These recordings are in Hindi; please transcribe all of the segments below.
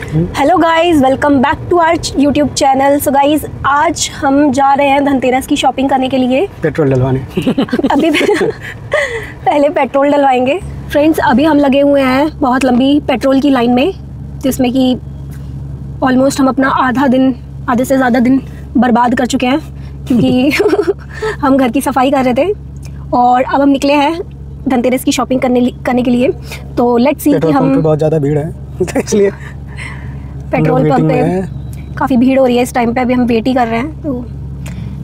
Hello guys, welcome back to our YouTube channel. So guys, आज हम जा रहे हैं धनतेरस की शॉपिंग करने के लिए पेट्रोल डलवाने। अभी पहले पेट्रोल डलवाएंगे। फ्रेंड्स, अभी हम लगे हुए हैं बहुत लंबी पेट्रोल की लाइन में, जिसमें कि ऑलमोस्ट हम अपना आधे से ज़्यादा दिन बर्बाद कर चुके हैं, क्योंकि हम घर की सफाई कर रहे थे और अब हम निकले हैं धनतेरस की शॉपिंग करने के लिए। तो लेट्स सी कि हम बहुत ज़्यादा भीड़ है तो इसलिए पेट्रोल पंप पे काफ़ी भीड़ हो रही है इस टाइम पे। अभी हम वेट ही कर रहे हैं। तो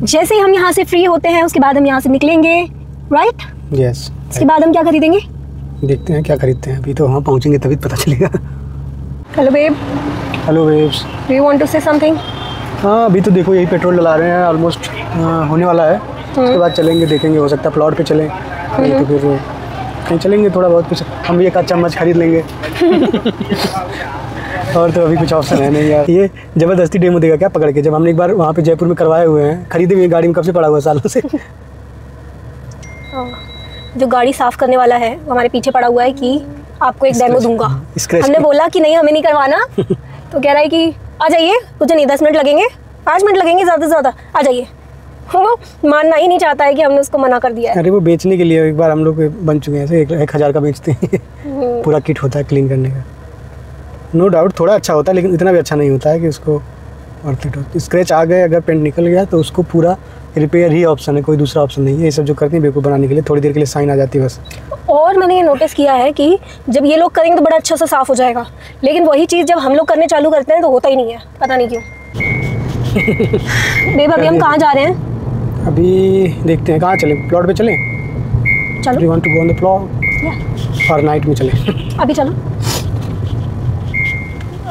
जैसे ही हम यहाँ से फ्री होते हैं उसके बाद हम यहाँ से निकलेंगे, राइट? यस। उसके बाद हम क्या खरीदेंगे? देखते हैं क्या खरीदते हैं। अभी तो वहाँ पहुँचेंगे तभी पता चलेगा। Hello babe. Hello babes. Do you want to say something? हाँ, अभी तो देखो यही पेट्रोल डला रहे हैं, ऑलमोस्ट होने वाला है। उसके बाद चलेंगे, देखेंगे, हो सकता है प्लॉट पे चलें, नहीं तो फिर कहीं चलेंगे थोड़ा बहुत कुछ। हम भी एक आध चम्मच खरीद लेंगे। और तो अभी कुछ ऑप्शन है नहीं यार। ये ज़बरदस्ती डेमो देगा क्या पकड़ के? जब हमने एक बार वहाँ पे जयपुर में करवाए हुए हैं, खरीदे हुए गाड़ी में, कब से पड़ा हुआ सालों से। जो गाड़ी साफ करने वाला है वो हमारे पीछे पड़ा हुआ है कि आपको एक डेमो दूंगा। हमने बोला कि नहीं, हमें नहीं करवाना। तो कह रहा है कि आ जाइए, कुछ नहीं, 10 मिनट लगेंगे, 5 मिनट लगेंगे ज़्यादा से ज़्यादा, आ जाइए। वो मानना ही नहीं चाहता है कि हमने उसको मना कर दिया है। अरे वो बेचने के लिए एक बार हम लोग बन चुके हैं, ऐसे 1000 का बेचते हैं। पूरा किट होता है क्लीन करने का। नो डाउट थोड़ा अच्छा होता है, लेकिन इतना भी अच्छा नहीं होता है कि उसको वर्थ इट हो। स्क्रैच आ गए, अगर पेंट निकल गया तो उसको पूरा रिपेयर ही ऑप्शन है, कोई दूसरा ऑप्शन नहीं है। ये सब जो करते हैं बेवकूफ़ बनाने के लिए, थोड़ी देर के लिए साइन आ जाती है बस। और मैंने ये नोटिस किया है कि जब ये लोग करेंगे तो बड़ा अच्छा सा साफ़ हो जाएगा, लेकिन वही चीज़ जब हम लोग करने चालू करते हैं तो होता ही नहीं है, पता नहीं क्यों। बेब, अभी हम कहाँ जा रहे हैं? अभी देखते हैं कहाँ चलें। प्लॉट पे चलें? चलो। You want to go on the plot और नाइट में चलें? अभी चलो।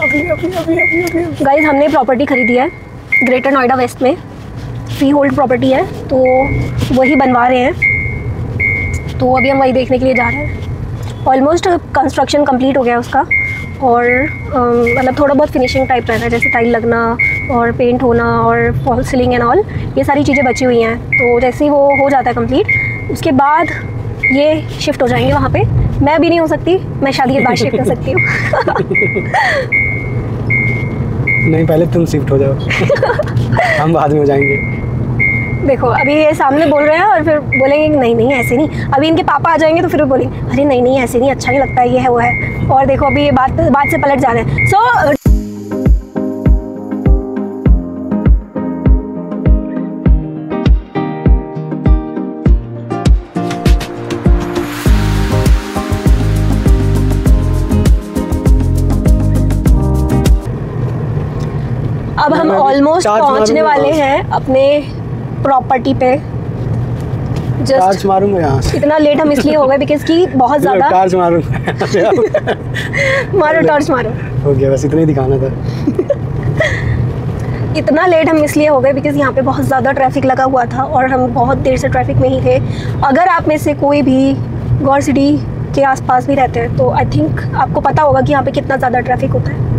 गाइस, हमने प्रॉपर्टी खरीदी है ग्रेटर नोएडा वेस्ट में। फ्री होल्ड प्रॉपर्टी है, तो वही बनवा रहे हैं। तो अभी हम वही देखने के लिए जा रहे हैं। ऑलमोस्ट कंस्ट्रक्शन कंप्लीट हो गया उसका, और मतलब थोड़ा बहुत फिनिशिंग टाइप रहता है, जैसे टाइल लगना और पेंट होना और फॉल सीलिंग एंड ऑल, ये सारी चीज़ें बची हुई हैं। तो जैसे ही वो हो जाता है कंप्लीट, उसके बाद ये शिफ्ट हो जाएंगे वहाँ पे। मैं भी नहीं हो सकती, मैं शादी के बाद शिफ्ट हो सकती हूँ। नहीं, पहले तुम शिफ्ट हो जाओ। हम बाद में हो जाएंगे। देखो, अभी ये सामने बोल रहे हैं और फिर बोलेंगे नहीं नहीं ऐसे नहीं। अभी इनके पापा आ जाएंगे तो फिर बोलेंगे अरे नहीं नहीं ऐसे नहीं, अच्छा नहीं लगता है, ये है वो है। और देखो अभी ये बात से पलट जा रहे हैं। सो अब हम ऑलमोस्ट पहुंचने वाले हैं अपने प्रॉपर्टी पे। टॉर्च मारूंगा यहाँ से। इतना लेट हम इसलिए हो गए बिकॉज की बहुत ज़्यादा टॉर्च मारूंगा। मारो टॉर्च मारो। हो गया, बस इतना ही दिखाना था। इतना लेट हम इसलिए हो गए बिकॉज यहाँ पे बहुत ज़्यादा ट्रैफिक लगा हुआ था और हम बहुत देर से ट्रैफिक में ही थे। अगर आप में से कोई भी गौर सिटी के आसपास भी रहते हैं तो आई थिंक आपको पता होगा कि यहाँ पे कितना ज़्यादा ट्रैफिक होता है।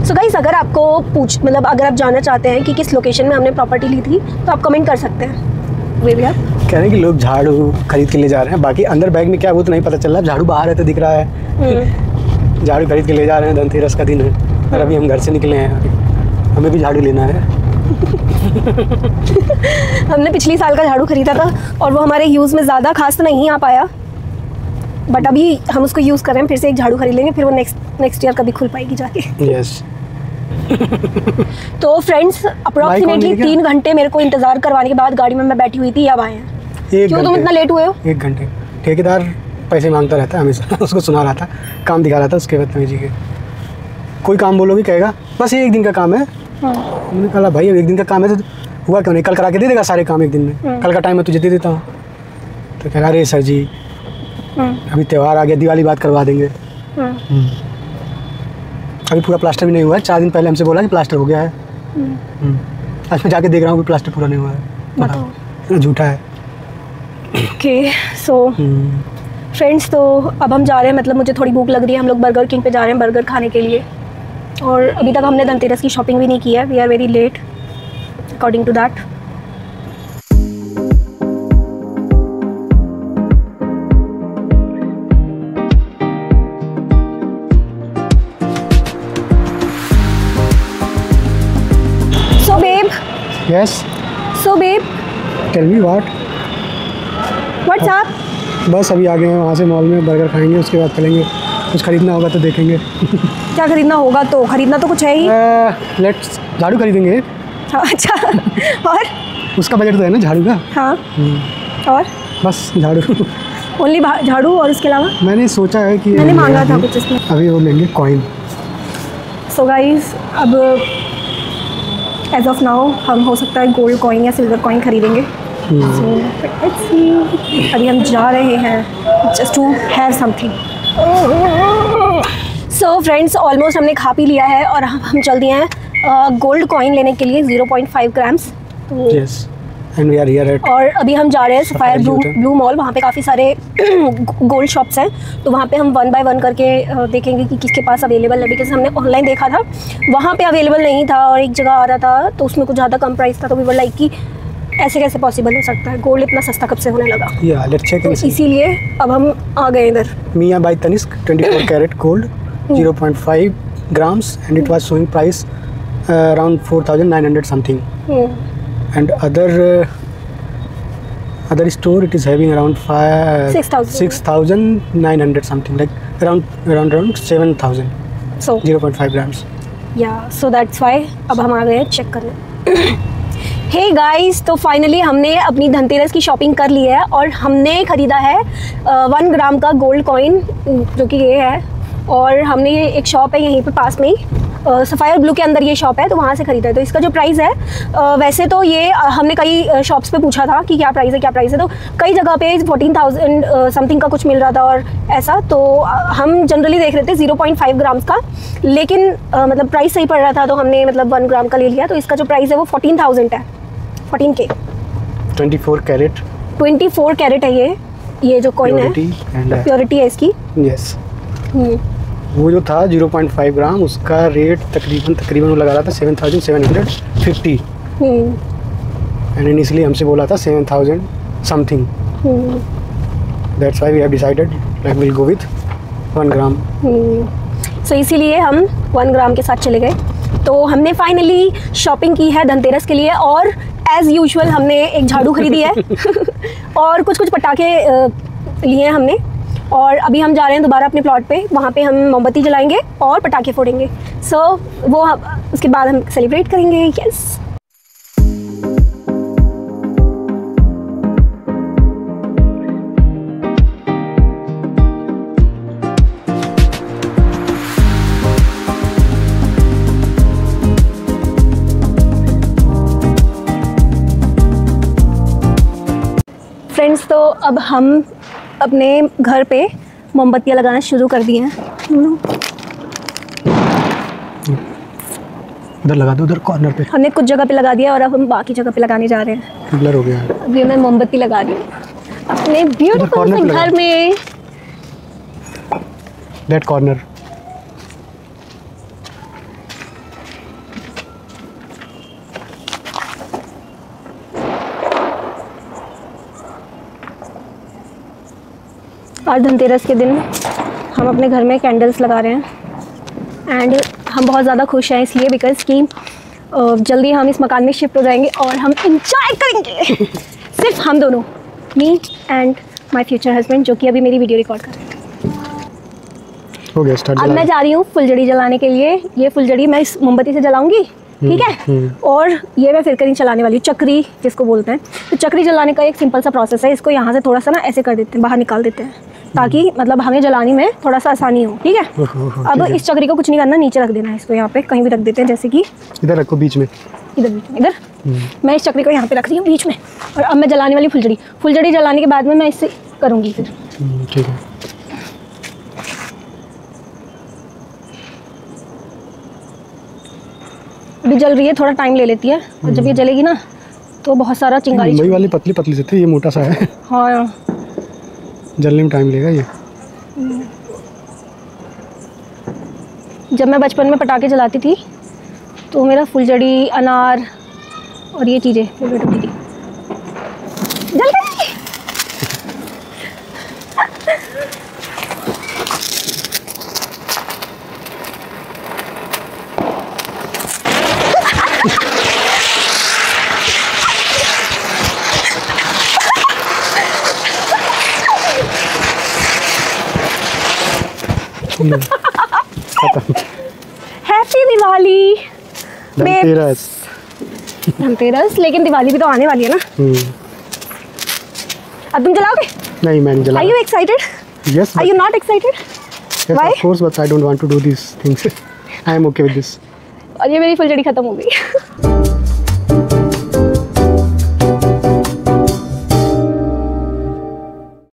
सो गाइस, अगर आपको अगर आप जानना चाहते हैं कि किस लोकेशन में हमने प्रॉपर्टी ली थी तो आप कमेंट कर सकते हैं। वे भी आप कह रहे हैं कि लोग झाड़ू खरीद के ले जा रहे हैं, बाकी अंदर बैग में क्या वो तो नहीं पता चल रहा। झाड़ू बाहर है तो दिख रहा है। झाड़ू खरीद के ले जा रहे हैं, धनतेरस का दिन है और अभी हम घर से निकले हैं। हमें भी झाड़ू लेना है। हमने पिछली साल का झाड़ू खरीदा था और वो हमारे यूज़ में ज़्यादा खास तो नहीं आ पाया, बट अभी हम उसको यूज़ कर रहे हैं। फिर से एक झाड़ू खरीद लेंगे, फिर वो नेक्स्ट ईयर कभी खुल पाएगी जाके। यस। तो फ्रेंड्स, अप्रोक्सीमेटली 3 घंटे मेरे को इंतज़ार करवाने के बाद गाड़ी में मैं बैठी हुई थी, अब आए हैं। क्यों तुम इतना लेट हुए हो? 1 घंटे। ठेकेदार पैसे मांगता रहता है हमेशा। उसको सुना रहा था, काम दिखा रहा था। उसके बदतमीजी के कोई काम बोलोगे कहेगा बस ये 1 दिन का काम है। मैंने कहा भाई अब 1 दिन का काम है तो हुआ क्यों नहीं, कल करा के दे देगा सारे काम 1 दिन में। कल का टाइम मैं तुझे दे देता हूँ। तो कह रहा अरे सर जी अभी त्यौहार आ गया, दिवाली बात करवा देंगे। अभी पूरा प्लास्टर भी नहीं हुआ है। 4 दिन पहले हमसे बोला कि प्लास्टर हो गया है। आज मैं जाके देख रहा हूँ कि प्लास्टर पूरा नहीं हुआ है। बताओ, झूठा है। ओके, सो फ्रेंड्स, तो अब हम जा रहे हैं। मतलब मुझे थोड़ी भूख लग रही है। हम लोग बर्गर किंग पे जा रहे हैं बर्गर खाने के लिए, और अभी तक हमने धनतेरस की शॉपिंग भी नहीं की है। We are very late according to that. Yes, so babe, tell me what. What's up? बस अभी आ गए हैं वहाँ से मॉल में, बर्गर खाएंगे, उसके बाद चलेंगे। कुछ खरीदना होगा तो देखेंगे। क्या खरीदना होगा? तो खरीदना तो कुछ है ही। लेट्स झाड़ू खरीदेंगे। अच्छा और उसका बजट तो है ना झाड़ू का। हाँ, और बस झाड़ू। ओनली झाड़ू, और उसके अलावा मैंने सोचा है कि मैंने मांगा था कुछ इसमें। अभी वो लेंगे कॉइन। सो गाइस, अब एज ऑफ नाउ हम हो सकता है गोल्ड कॉइन या सिल्वर कॉइन खरीदेंगे। सो लेट्स सी, अभी हम जा रहे हैं just to have something. So friends, almost हमने खा पी लिया है और हम चल दिए हैं गोल्ड कॉइन लेने के लिए 0.5 grams. Yes, and we are here at. और अभी हम जा रहे हैं सफायर ब्लू मॉल। वहाँ पे काफ़ी सारे गोल्ड शॉप्स हैं, तो वहाँ पे हम 1 बाय 1 करके देखेंगे कि किसके पास अवेलेबल है। बिकॉज हमने ऑनलाइन देखा था, वहाँ पे अवेलेबल नहीं था और एक जगह आ रहा था तो उसमें कुछ ज़्यादा कम प्राइस था। तो वी वर लाइक कि ऐसे कैसे पॉसिबल हो सकता है, गोल्ड इतना सस्ता कब से होने लगा। या लेट्स चेक। इसीलिए अब हम आ गए इधर। Mia by Tanishq 24 carat gold 0.5 grams, and it was showing price around 4,900 something. And other store it is having around 6,900 something, like around 7,000. So 0.5 grams. yeah, so that's why अब हम आ गए हैं चेक करने। हे गाइस, तो फाइनली हमने अपनी धनतेरस की शॉपिंग कर ली है और हमने ख़रीदा है 1 ग्राम का गोल्ड कॉइन, जो कि ये है। और हमने ये एक शॉप है यहीं पे पास में ही, सफ़ायर ब्लू के अंदर ये शॉप है, तो वहाँ से ख़रीदा है। तो इसका जो प्राइस है, वैसे तो ये हमने कई शॉप्स पे पूछा था कि क्या प्राइस है, तो कई जगह पे 14,000 समथिंग का कुछ मिल रहा था और ऐसा। तो हम जनरली देख रहे थे 0.5 ग्राम्स का, लेकिन मतलब प्राइस सही पड़ रहा था तो हमने मतलब 1 ग्राम का ले लिया। तो इसका जो प्राइस है वो 14,000 है, 14K। 24 कैरेट। 24 कैरेट है ये जो कॉइन है, प्योरिटी है इसकी। यस। वो जो था 0.5 ग्राम, उसका रेट तकरीबन वो लगा रहा था 7,750। एंड इनिशियली हमसे बोला था 7,000 something. That's why we have decided like will go with 1 gram. So इसीलिए हम 1 ग्राम के साथ चले गए। तो हमने फाइनली शॉपिंग की है धनतेरस के लिए, और एज़ यूजुअल हमने एक झाड़ू खरीदी है और कुछ पटाखे लिए हैं हमने। और अभी हम जा रहे हैं दोबारा अपने प्लॉट पे, वहाँ पे हम मोमबत्ती जलाएंगे और पटाखे फोड़ेंगे। सो वो उसके बाद हम सेलिब्रेट करेंगे। यस। फ्रेंड्स, तो अब हम अपने घर पे मोमबत्तियाँ लगाना शुरू कर दिए हैं। उधर लगा दो, उधर कॉर्नर पे। हमने कुछ जगह पे लगा दिया और अब हम बाकी जगह पे लगाने जा रहे हैं। ब्लर हो गया। अभी मैं मोमबत्ती लगा रही हूँ अपने ब्यूटीफुल से घर में। That corner. आज धनतेरस के दिन हम अपने घर में कैंडल्स लगा रहे हैं एंड हम बहुत ज़्यादा खुश हैं इसलिए बिकॉज़ कि जल्दी हम इस मकान में शिफ्ट हो जाएंगे और हम इंजॉय करेंगे सिर्फ हम दोनों, me and my future husband, जो कि अभी मेरी वीडियो रिकॉर्ड कर रहे हैं। हो गया स्टार्ट। अब मैं जा रही हूँ फुलझड़ी जलाने के लिए। ये फुलझड़ी मैं इस मोमबत्ती से जलाऊंगी, ठीक है। और ये मैं फिरकरी चलाने वाली हूँ, चक्री जिसको बोलते हैं। तो चक्री जलाने का एक सिंपल सा प्रोसेस है। इसको यहाँ से थोड़ा सा ना ऐसे कर देते हैं, बाहर निकाल देते हैं, ताकि मतलब हमें जलाने में थोड़ा सा आसानी हो, ठीक है। अब इस चक्री को कुछ नहीं करना, नीचे रख देना है इसको, यहाँ पे कहीं भी रख देते हैं, जैसे कि इधर रखो, बीच में, इधर। मैं इस चक्री को यहाँ पे रख रही हूँ बीच में। और अब मैं जलाने वाली फुलझड़ी जलाने के बाद में मैं इससे करूँगी फिर, ठीक है। अभी जल रही है, थोड़ा टाइम ले लेती है, और जब ये जलेगी ना तो बहुत सारा चिंगारी। मुंबई वाली पतली पतली से थे, ये मोटा सा है। हाँ, जलने में टाइम लेगा ये। जब मैं बचपन में पटाखे जलाती थी तो मेरा फुलझड़ी, अनार और ये चीज़ें फेवरेट होती थी। जल गई। खत्म। हैप्पी दिवाली धनतेरस। धनतेरस, लेकिन दिवाली भी तो आने वाली है ना। अब तुम जलाओगे? नहीं, मैं नहीं जला। Are you excited? Yes. Are you not excited? Yes, Why? of course, but I don't want to do these things. I am okay with this. और ये मेरी फुलझड़ी खत्म हो गई।